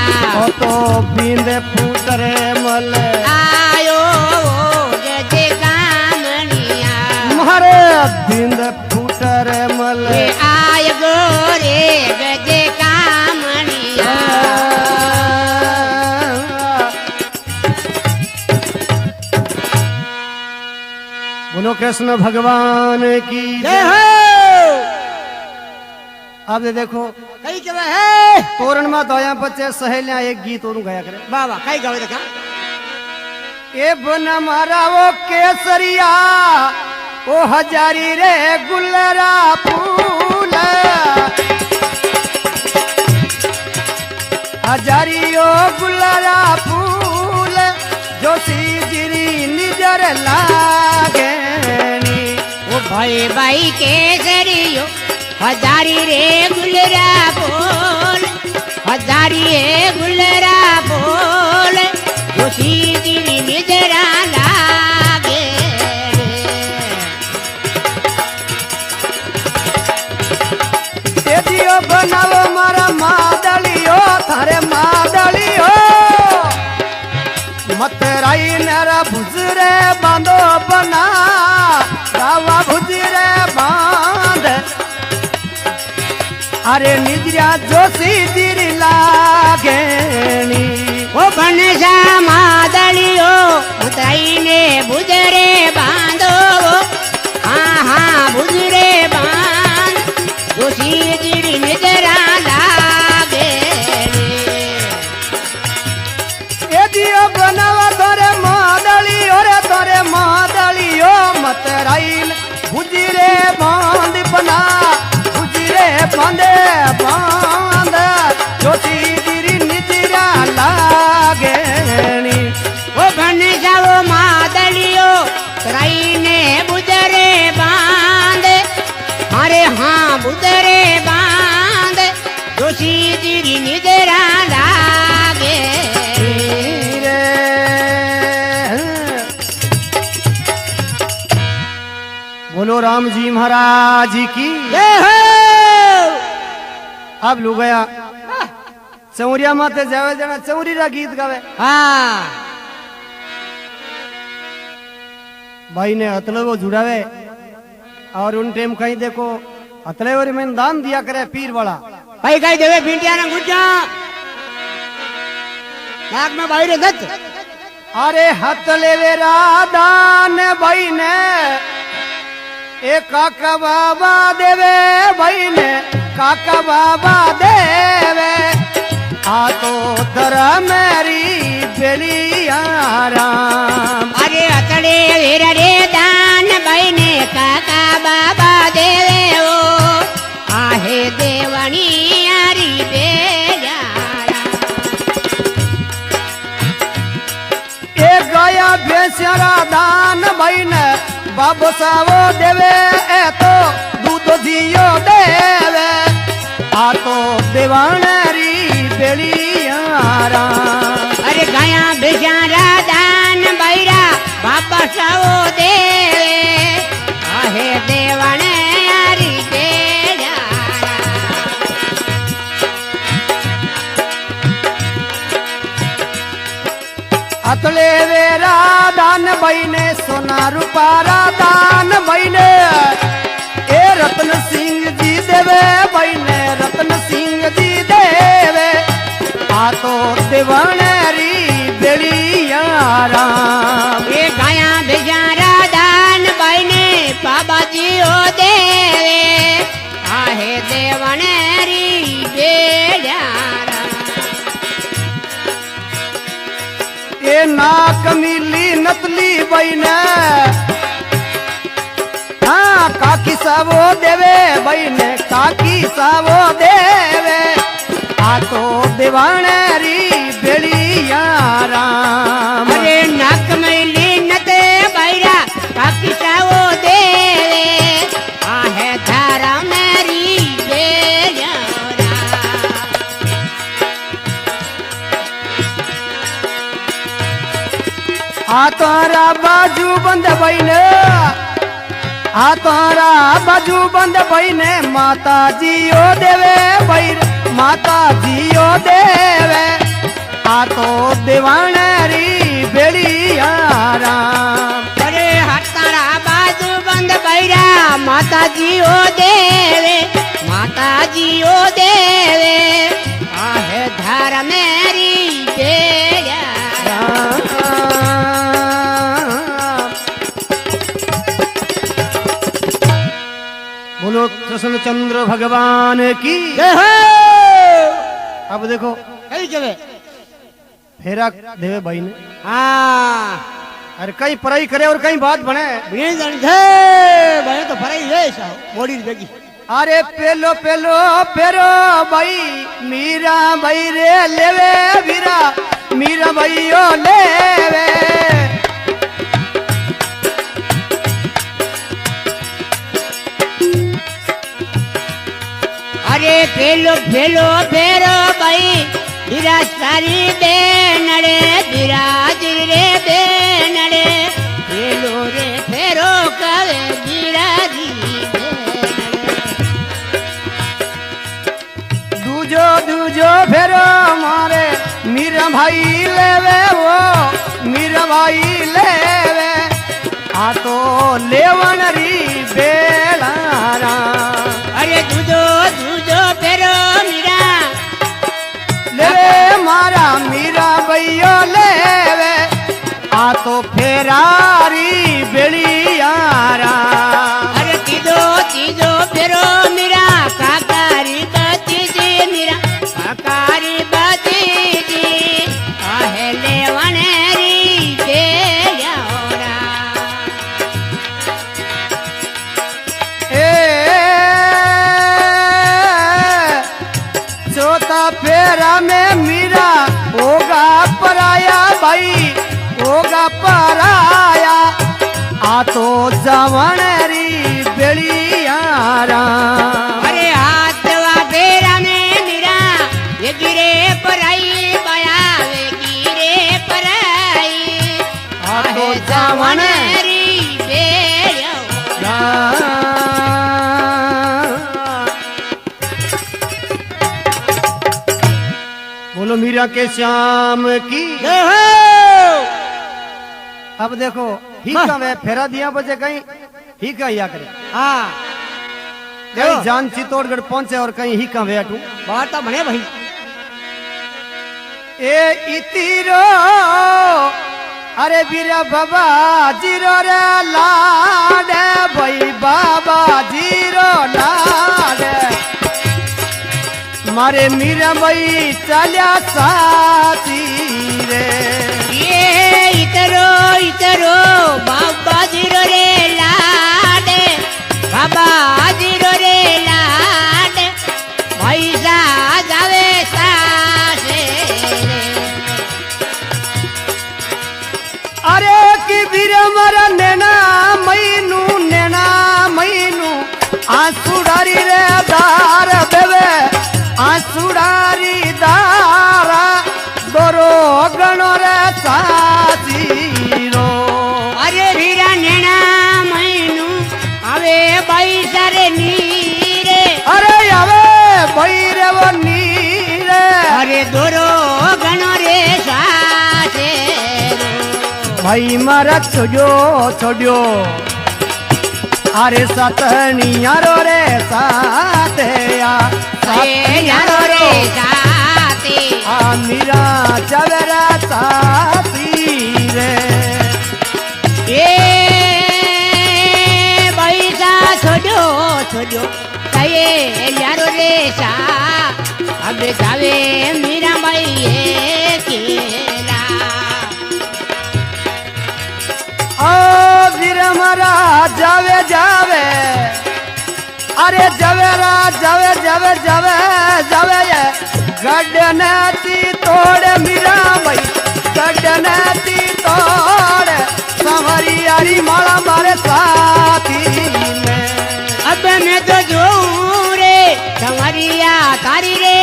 Speaker 1: ओ तो बींद फूटरे मल
Speaker 2: आयो ओ गजे कामड़िया
Speaker 1: मारे बींद फूटरे मल
Speaker 2: ये आय गोरे गजे कामड़िया
Speaker 1: बोलो कृष्ण भगवान की
Speaker 3: जय हो
Speaker 1: अब ये देखो
Speaker 3: कई केवे है
Speaker 1: तोरण में दया बच्चे सहेलियां एक गीत और गाया करे
Speaker 3: बाबा कई गावे देखा
Speaker 1: ए बन मारा वो केसरिया ओ हजारी रे गुलरा फूल हजारी ओ गुलरा फूल जो सीजरी निजर लागेनी
Speaker 2: ओ भाई भाई केसरियो हजारी रे गुलरा बोल हजारी रे गुलरा बोल जो सीधी निजरा लागे
Speaker 1: तेजियो बनावो मारा मादलियो थारे मादलियो मत राई नरा भुजरे बांधो बना रावा भुजरे बांध अरे निजरा जोशी जिरी लागेनी
Speaker 2: ओ बनसा मादलियो उतराईने भुजरे बांधो हाँ हाँ भुजरे बांध जो सीधी निजरा लागे
Speaker 1: ए दियो बनावा तोरे मादलियो रे तोरे मादलियो मत राई भुजरे बांध बना बांधे बांध जोशी दिरी निजरा लागेनी
Speaker 2: ओ बन जाओ मादलियो राईने बुदरे बांध अरे हाँ बुदरे बांध जोशी दिरी निजरा लागे
Speaker 1: रे बोलो राम जी महाराज की
Speaker 3: जय हो
Speaker 1: अब लू गया चौरिया माते जावे जना चौरी रा गीत गावे
Speaker 2: हाँ
Speaker 1: भाई ने हतले वो जुड़ावे और उन टाइम कहीं देखो हतले और में दान दिया करे पीर वाला
Speaker 2: भाई कहीं देवे भिंटिया ना गुजा नाक में भाई रे दत्त
Speaker 1: अरे हतले वे दान भाई ने एक काका बाबा देवे भाई ने काका बाबा देवे आ तो धर्म मेरी बेलिया राम
Speaker 2: अरे अतड़े वीर रे दान भाई ने काका बाबा देवे ओ आहे देवणी यारी बेजारा
Speaker 1: ए गया बेसरा दान भाई ने बाबू सावो देवे ए तो दूध जियो देवे आ तो देवाणरी बेलिया राम
Speaker 2: अरे गया बेचारा दान बैरा बाबा सावो देवे आहे देवणे यारी बेजारा
Speaker 1: अतले वेरा दान बहिने सोना रूपारा दान बहिने ए रत्न सिंह जी देवे बहिने रत्न सिंह जी देवे आ तो देवणरी बेलिया राम
Speaker 2: ये गया बेचारा दान बैने बाबा जी ओ देवे आहे देवणे री बेजारा
Speaker 1: ए नाक मिली नतली बहिने हाँ काकी सावो देवे बहिने काकी सावो देवे आ तो देवाणरी बेलिया राम
Speaker 2: अरे नाक मैली नते बैरा काकी सावो देवे आहे धारा मेरी बेजारा
Speaker 1: आ तोरा बाजू बंद बहिने आ तोरा बाजू बंद बहिने माता जी ओ देवे बैर माता जी ओ देवे आ तो देवाणरी बेलिया राम
Speaker 2: अरे हतारा बाजू बंद बैरा माता जी ओ देवे माता जी ओ देवे आहे धारा मेरी बेजारा
Speaker 1: बोलो कृष्ण चंद्र भगवान की
Speaker 3: जय हो
Speaker 1: अब देखो
Speaker 3: कहीं चले
Speaker 1: फेरा देवे भाई ने
Speaker 2: हाँ
Speaker 1: अरे कहीं पढ़ाई करे और कहीं बात बने।
Speaker 2: बिन जान छे भाई तो फराई रे साहब मोड़ी बेगी।
Speaker 1: अरे पेलो पेलो पेरो भाई मीरा भाई रे लेवे वीरा मीरा भाईयो लेवे।
Speaker 2: अरे पेलो पेलो फेरो भाई धीरा सारी दे नड़े धीरा रे दे नड़े पेलो रे फेरो कवे धीरा जी
Speaker 1: दूजो दूजो फेरो मारे मीरा भाई लेवे वो मीरा भाई लेवे आ तो लेवन री बेलारा।
Speaker 2: अरे दूजो दूजो फेरो मीरा
Speaker 1: लेवे मारा मीरा भैयो लेवे आ तो फेरारी बेलियारा।
Speaker 2: अरे तीजो तीजो फेरो मीरा काकारी बची जी मीरा काकारी बची जी आहले वनेरी बेलियारा।
Speaker 1: ए चौथा फेरा में मीरा होगा पराया भाई होगा पराया आ तो जवन री बेलियारा।
Speaker 2: अरे हाथवा फेरा में मीरा ये गिरे पराई बया वे गिरे पराई
Speaker 1: आ तो
Speaker 2: आहे
Speaker 1: जवन
Speaker 2: जवनेरी बेलियारा।
Speaker 1: बोलो मीरा के श्याम की।
Speaker 2: जय हो।
Speaker 1: अब देखो हिका में फेरा दिया बजे कहीं हिका या करे
Speaker 2: हाँ
Speaker 1: कहीं जान चित्तौड़गढ़ पहुंचे और कहीं हिका वेटू।
Speaker 2: बात तो बने भाई।
Speaker 1: ए इतिरो अरे बीरा बाबा जीरो रे लाडे भाई बाबा जीरो लाडे मारे मीरा भाई चलिया साथी रे।
Speaker 2: ये इतरो बाबा जीरो रे लाडे बाबा जीरो रे लाडे पैसा जावे सासे रे।
Speaker 1: अरे कि बीरा मारा नैना मैनू आंसुडारी रे दार बेवे आंसुडारी दारा दोरो गणो रे साचीरो।
Speaker 2: अरे वीरा नेना मैनू आवे पैसा रे नीरे
Speaker 1: अरे आवे भैरे वो नीरे
Speaker 2: अरे दोरो गणो रे सासे रो।
Speaker 1: भाई मारा छोड़ो अरे सतनियारो रे साथे
Speaker 2: यारो रे साथे
Speaker 1: आ मीरा चवेरा साथी रे।
Speaker 2: ए पैसा छोड़ो कहे यारो रे सा अब जावे मीरा भाई केला।
Speaker 1: ओ वीर मारा जावे जावे अरे जवेरा जावे जावे जावे जावे ये गडनती तोड़ मीरा भाई गडनती तोड़ संवरी यारी माला मारे साथी में।
Speaker 2: अब मैं तो जो रे संवरिया तारी रे